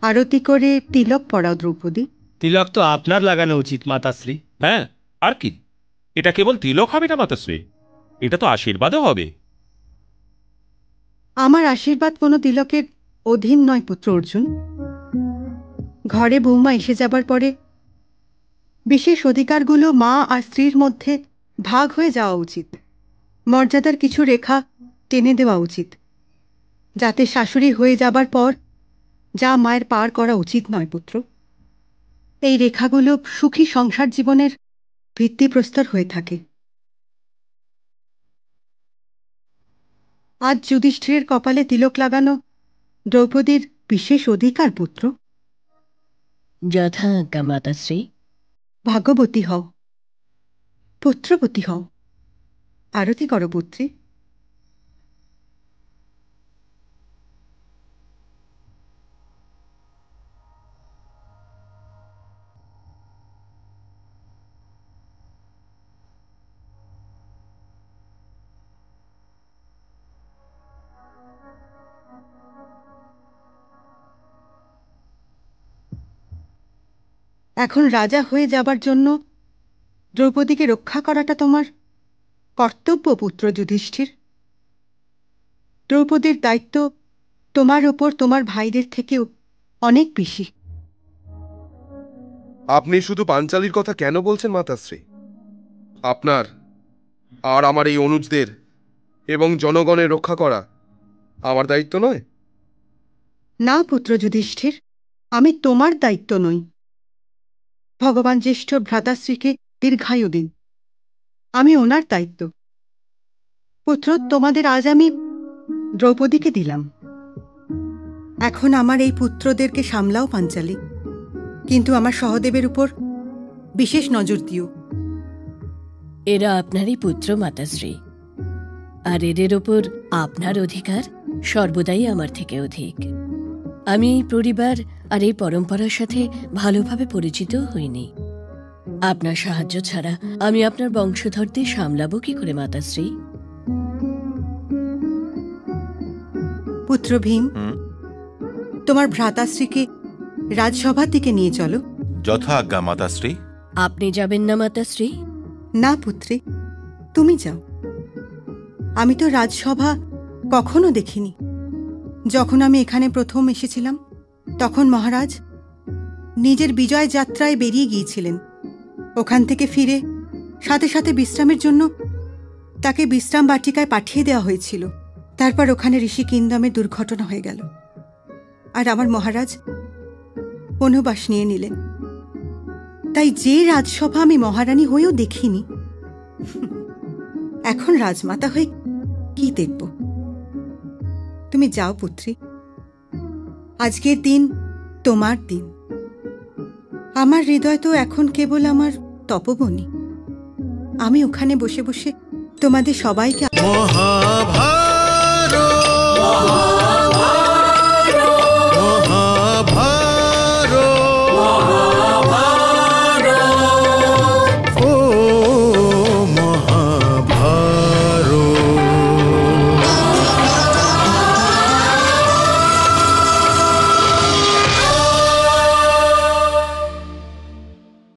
আরতি করে তিলক পরাও দ্রৌপদী। তিলক তো আপনার লাগানো উচিত মাতাশ্রী। হ্যাঁ, আর কি, এটা কেবল তিলক হবে না মাতাশ্রী, এটা তো আশীর্বাদও হবে। আমার আশীর্বাদ কোনো তিলকের অধীন নয় পুত্র অর্জুন। ঘরে বৌমা এসে যাবার পরে বিশেষ অধিকারগুলো মা আর স্ত্রীর মধ্যে ভাগ হয়ে যাওয়া উচিত। মর্যাদার কিছু রেখা টেনে দেওয়া উচিত, যাতে শাশুড়ি হয়ে যাবার পর যা মায়ের পার করা উচিত নয় পুত্র, এই রেখাগুলো সুখী সংসার জীবনের ভিত্তিপ্রস্তর হয়ে থাকে। আজ যুধিষ্ঠিরের কপালে তিলক লাগানো দ্রৌপদীর বিশেষ অধিকার পুত্র। যথাজ্ঞা মাতাশ্রী। ভাগ্যবতী হও, পুত্রবতী হও। আরতি করো পুত্রী। এখন রাজা হয়ে যাবার জন্য দ্রৌপদীকে রক্ষা করাটা তোমার কর্তব্য পুত্র যুধিষ্ঠির। দ্রৌপদীর দায়িত্ব তোমার ওপর তোমার ভাইদের থেকেও অনেক বেশি। আপনি শুধু পাঞ্চালীর কথা কেন বলছেন মাতাশ্রী? আপনার আর আমার এই অনুজদের এবং জনগণের রক্ষা করা আমার দায়িত্ব নয়? না পুত্র যুধিষ্ঠির, আমি তোমার দায়িত্ব নই। ভগবান জ্যেষ্ঠ ভ্রাতাশ্রীকে দীর্ঘায়ু দিন, আমি ওনার দায়িত্ব। পুত্র, তোমাদের আজ আমি দ্রৌপদীকে দিলাম, এখন আমার এই পুত্রদেরকে সামলাও পাঞ্চালী, কিন্তু আমার সহদেবের উপর বিশেষ নজর দিও। এরা আপনারই পুত্র মাতাশ্রী, আর এদের ওপর আপনার অধিকার সর্বদাই আমার থেকে অধিক। আমি এই পরিবার আর এই পরম্পরার সাথে ভালোভাবে পরিচিত হইনি। আপনার সাহায্য ছাড়া আমি আপনার বংশধরদের সামলাবো কি করে মাতাশ্রী? পুত্র ভীম, তোমার ভ্রাতাশ্রীকে রাজসভার দিকে নিয়ে চলো। যথা আজ্ঞা মাতাশ্রী। আপনি যাবেন না মাতাশ্রী? না পুত্রী, তুমি যাও। আমি তো রাজসভা কখনো দেখিনি। যখন আমি এখানে প্রথম এসেছিলাম তখন মহারাজ নিজের বিজয় যাত্রায় বেরিয়ে গিয়েছিলেন। ওখান থেকে ফিরে সাথে সাথে বিশ্রামের জন্য তাকে বিশ্রাম বাটিকায় পাঠিয়ে দেওয়া হয়েছিল। তারপর ওখানে ঋষিকিন্দমে দুর্ঘটনা হয়ে গেল, আর আমার মহারাজ বনবাস নিয়ে নিলেন। তাই যে রাজসভা আমি মহারানী হয়েও দেখিনি, এখন রাজমাতা হয়ে কি দেখব? তুমি যাও পুত্রী, আজকের দিন তোমার দিন। আমার হৃদয় তো এখন কেবল আমার তপবনী। আমি ওখানে বসে বসে তোমাদের সবাইকে